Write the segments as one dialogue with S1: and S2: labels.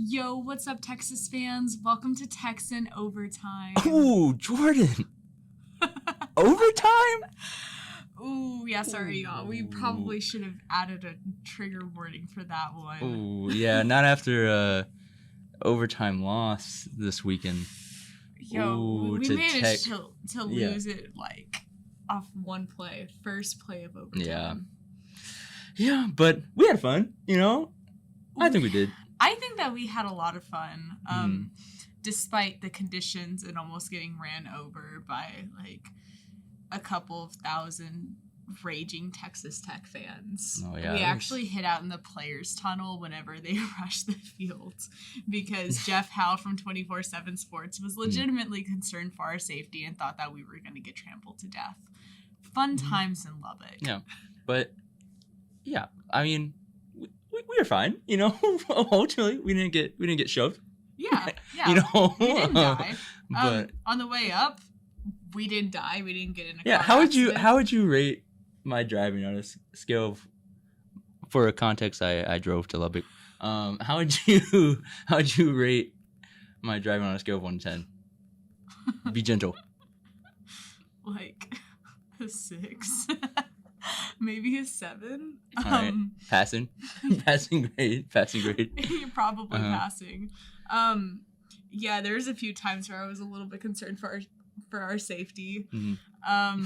S1: Yo, what's up, Texas fans? Welcome to Texan Overtime.
S2: Ooh, Jordan. Overtime?
S1: Ooh, yeah, sorry, y'all. We probably should have added a trigger warning for that one.
S2: Ooh, yeah, not after overtime loss this weekend.
S1: Yo, we managed to lose it, like, off one play. First play of overtime.
S2: Yeah, but we had fun, you know? I think we did.
S1: I think that we had a lot of fun, despite the conditions and almost getting ran over by, like, a couple of thousand raging Texas Tech fans.
S2: Oh, yeah,
S1: we actually hid out in the players' tunnel whenever they rushed the field because Jeff Howe from 24/7 Sports was legitimately concerned for our safety and thought that we were going to get trampled to death. Fun times in Lubbock.
S2: Yeah, but, yeah, I mean... We were fine, you know. Ultimately, we didn't get shoved.
S1: Yeah.
S2: You know,
S1: we didn't die.
S2: But
S1: on the way up, we didn't die. We didn't get in a car
S2: accident.
S1: accident.
S2: How would you rate my driving on a scale of, for a context, I drove to Lubbock. How would you rate my driving on a scale of 1 to 10? Be gentle.
S1: Like a 6. Maybe a 7.
S2: All right. Passing grade.
S1: You're probably passing. Yeah, there's a few times where I was a little bit concerned for our safety.
S2: Mm-hmm.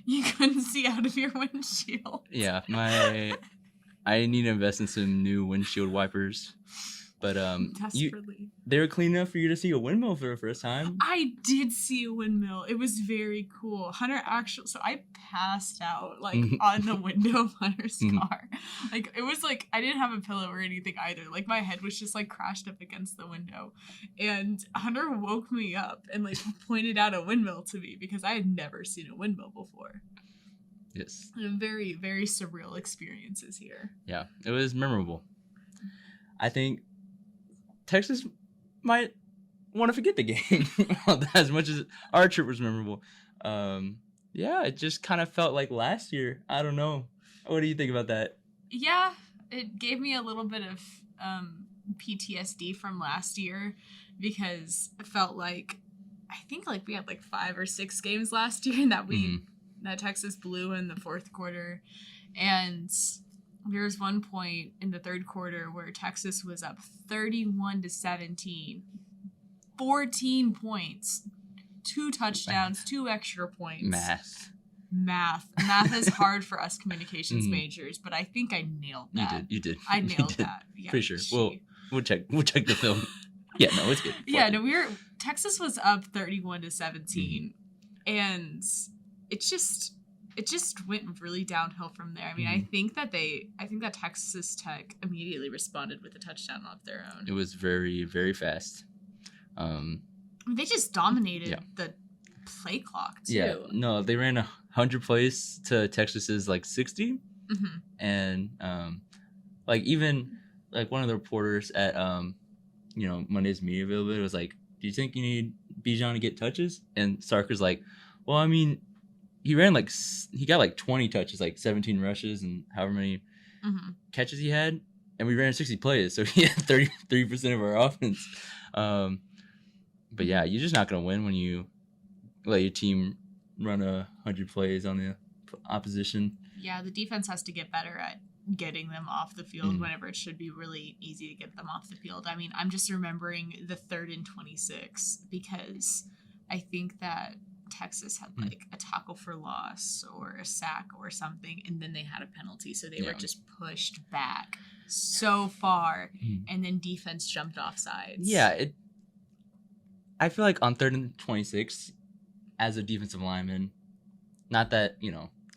S1: You couldn't see out of your windshield.
S2: Yeah, I need to invest in some new windshield wipers. But they were clean enough for you to see a windmill for the first time.
S1: I did see a windmill. It was very cool. So I passed out on the window of Hunter's car. Like it was like I didn't have a pillow or anything either. Like my head was just like crashed up against the window, and Hunter woke me up and like pointed out a windmill to me because I had never seen a windmill before.
S2: Yes.
S1: And very, very surreal experiences here.
S2: Yeah, it was memorable. I think Texas might want to forget the game as much as our trip was memorable. Yeah, it just kind of felt like last year. I don't know. What do you think about that?
S1: Yeah, it gave me a little bit of PTSD from last year because it felt like I think like we had like 5 or 6 games last year that Texas blew in the fourth quarter, and there was one point in the third quarter where Texas was up 31-17, 14 points, 2 touchdowns, 2 extra points. Math is hard for us communications majors, but I think I nailed that.
S2: You did.
S1: I nailed that. Yeah,
S2: pretty sure. We'll check the film. Yeah, no, it's good.
S1: Yeah, no, Texas was up 31-17, and it just went really downhill from there. I mean, I think that Texas Tech immediately responded with a touchdown of their own.
S2: It was very, very fast.
S1: They just dominated the play clock too.
S2: Yeah, no, they ran 100 plays to Texas's like 60, and like even like one of the reporters at Monday's media availability was like, "Do you think you need Bijan to get touches?" And Sarker's like, "Well, I mean." He got like 20 touches, like 17 rushes and however many catches he had. And we ran 60 plays. So he had 33% of our offense. But yeah, you're just not going to win when you let your team run 100 plays on the opposition.
S1: Yeah, the defense has to get better at getting them off the field whenever it should be really easy to get them off the field. I mean, I'm just remembering the 3rd and 26 because I think that Texas had like a tackle for loss or a sack or something, and then they had a penalty, so they were just pushed back so far, and then defense jumped off sides.
S2: Yeah, I feel like on 3rd and 26, as a defensive lineman, not that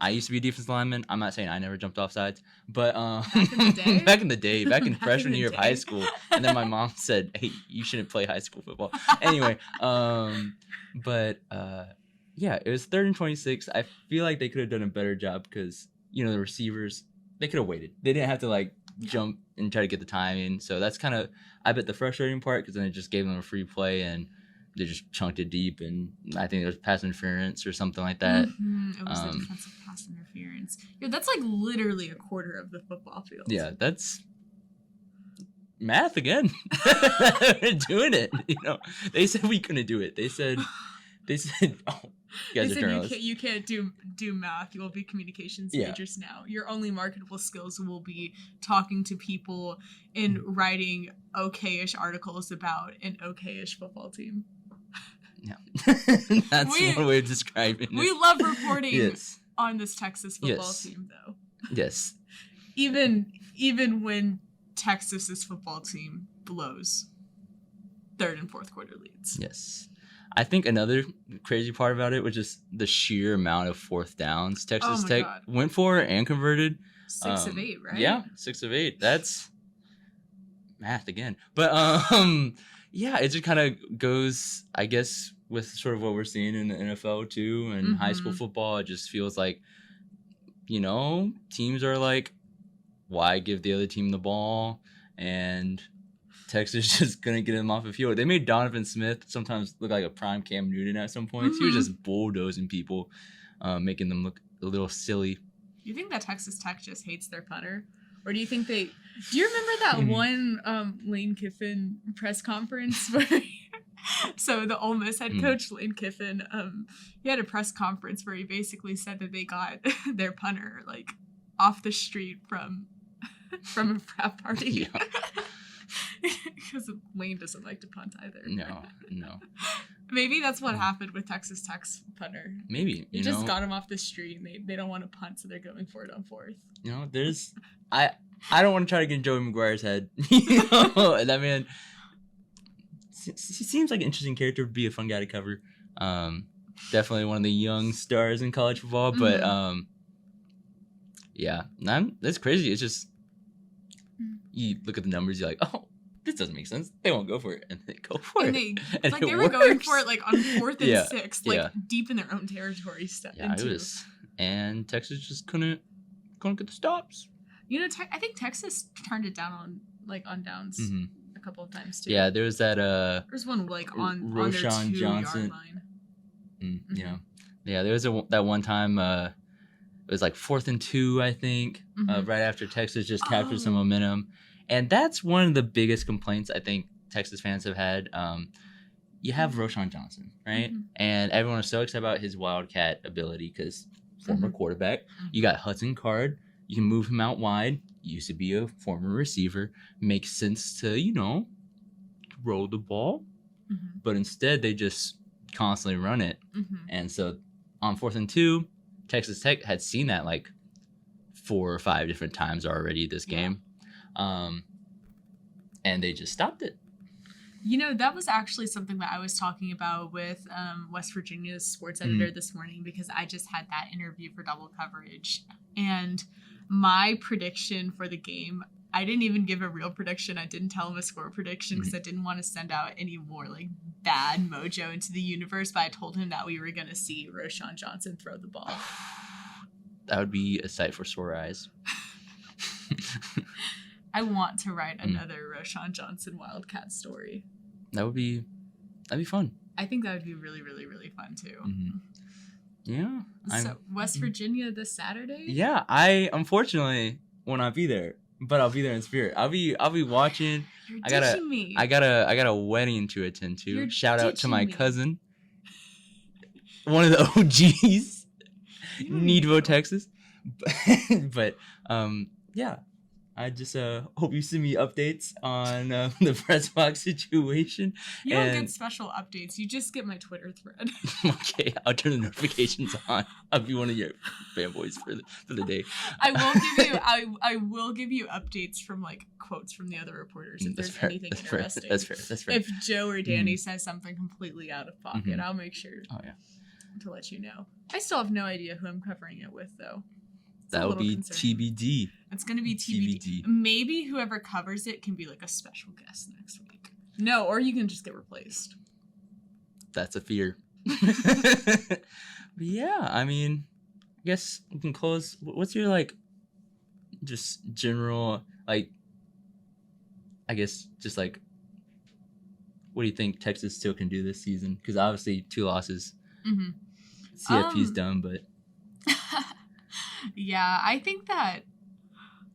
S2: I used to be a defensive lineman. I'm not saying I never jumped off sides, but back in the day, back in freshman year of high school, and then my mom said, "Hey, you shouldn't play high school football." Anyway, yeah, it was 3rd and 26. I feel like they could have done a better job because the receivers, they could have waited. They didn't have to jump and try to get the time in. So that's kind of, I bet, the frustrating part because then it just gave them a free play and they just chunked it deep, and I think there was pass interference or something like that.
S1: It was the defensive pass interference. Yeah, that's like literally a quarter of the football field.
S2: Yeah, that's math again. We're doing it. They said we couldn't do it. They said, oh, you guys are journalists.
S1: You can't do math. You will be communications majors now. Your only marketable skills will be talking to people and writing okay-ish articles about an okay-ish football team.
S2: Yeah. That's one way of describing it.
S1: We love reporting on this Texas football team, though.
S2: Yes.
S1: Even when Texas's football team blows third and fourth quarter leads.
S2: Yes. I think another crazy part about it was just the sheer amount of fourth downs Texas Tech went for and converted.
S1: 6 of 8, right?
S2: Yeah, 6 of 8. That's math again. But yeah, it just kind of goes, I guess, with sort of what we're seeing in the NFL too, and high school football. It just feels like, teams are like, why give the other team the ball? And Texas just gonna get him off the field. They made Donovan Smith sometimes look like a prime Cam Newton at some points. He was just bulldozing people, making them look a little silly.
S1: Do you think that Texas Tech just hates their punter? Or do you think do you remember that one Lane Kiffin press conference where so the Ole Miss head coach Lane Kiffin, he had a press conference where he basically said that they got their punter like off the street from a frat party. Yeah. Because Lane doesn't like to punt either.
S2: No.
S1: Maybe that's what happened with Texas Tech's punter.
S2: Maybe.
S1: You just got him off the street and they don't want to punt, so they're going for it on fourth.
S2: There's... I don't want to try to get in Joey McGuire's head. That man... He seems like an interesting character, would be a fun guy to cover. Definitely one of the young stars in college football, but yeah, that's crazy. It's just, you look at the numbers, you're like, oh, this doesn't make sense. They won't go for it, and they go for it.
S1: And they were going for it like on 4th and 6th, like deep in their own territory.
S2: It was, and Texas just couldn't get the stops.
S1: I think Texas turned it down on downs. A couple of times too.
S2: Yeah, there was that
S1: there's one like on their
S2: Roshan
S1: 2-yard line.
S2: Yeah, there was that one time it was like 4th and 2, I think, right after Texas just captured some momentum. And that's one of the biggest complaints I think Texas fans have had. You have Roshan Johnson, right? And everyone is so excited about his Wildcat ability because former quarterback. You got Hudson Card. You can move him out wide. Used to be a former receiver. Makes sense to, roll the ball. But instead, they just constantly run it. And so on 4th and 2, Texas Tech had seen that like 4 or 5 different times already this game. And they just stopped it.
S1: That was actually something that I was talking about with West Virginia's sports editor this morning, because I just had that interview for Double Coverage. And my prediction for the game, I didn't even give a real prediction. I didn't tell him a score prediction because I didn't want to send out any more like bad mojo into the universe. But I told him that we were going to see Roshan Johnson throw the ball.
S2: That would be a sight for sore eyes.
S1: I want to write another Roshan Johnson Wildcat story.
S2: That'd be fun.
S1: I think that would be really, really, really fun too.
S2: Yeah.
S1: So West Virginia this Saturday?
S2: Yeah, I unfortunately will not be there, but I'll be there in spirit. I'll be watching.
S1: You're ditching me.
S2: I got a wedding to attend to.
S1: You're
S2: Shout out to my
S1: me.
S2: cousin, one of the OGs, Needville, Texas. But yeah. I just hope you send me updates on the press box situation.
S1: You don't get special updates. You just get my Twitter thread.
S2: Okay, I'll turn the notifications on. I'll be one of your fanboys for the day.
S1: I will give you updates from like quotes from the other reporters if there's anything interesting.
S2: That's fair.
S1: If Joe or Danny says something completely out of pocket, I'll make sure to let you know. I still have no idea who I'm covering it with though.
S2: That would be concerning. TBD.
S1: It's going to be TBD. Maybe whoever covers it can be like a special guest next week. No, or you can just get replaced.
S2: That's a fear. But yeah, I mean, I guess we can close. What's your like, just general, like, I guess just like, what do you think Texas still can do this season? Because obviously 2 losses. CFP's done, but...
S1: Yeah, I think that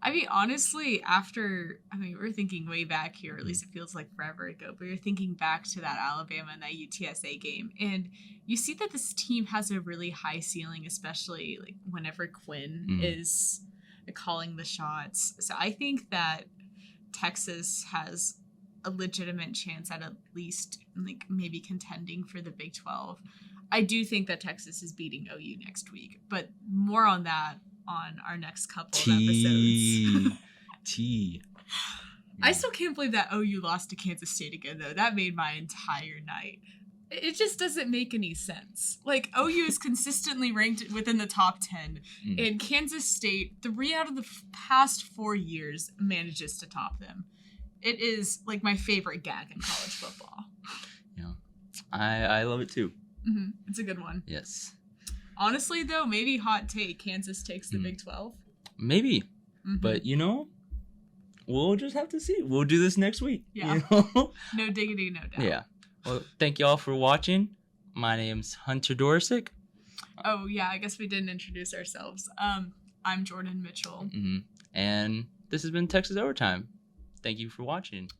S1: I mean, honestly, we're thinking way back here, or at least it feels like forever ago, but you're thinking back to that Alabama and that UTSA game, and you see that this team has a really high ceiling, especially like whenever Quinn is calling the shots. So I think that Texas has a legitimate chance at least like maybe contending for the Big 12. I do think that Texas is beating OU next week, but more on that on our next couple of episodes. I still can't believe that OU lost to Kansas State again, though. That made my entire night. It just doesn't make any sense. Like, OU is consistently ranked within the top 10, and Kansas State, 3 out of the past 4 years, manages to top them. It is, like, my favorite gag in college football.
S2: Yeah. I love it, too.
S1: Mm-hmm. It's a good one.
S2: Yes.
S1: Honestly, though, maybe hot take, Kansas takes the Big 12.
S2: Maybe. But, we'll just have to see. We'll do this next week.
S1: Yeah. No diggity, no doubt.
S2: Yeah. Well, thank you all for watching. My name's Hunter Dworaczyk.
S1: Oh, yeah, I guess we didn't introduce ourselves. I'm Jordan Mitchell.
S2: And this has been Texas Overtime. Thank you for watching.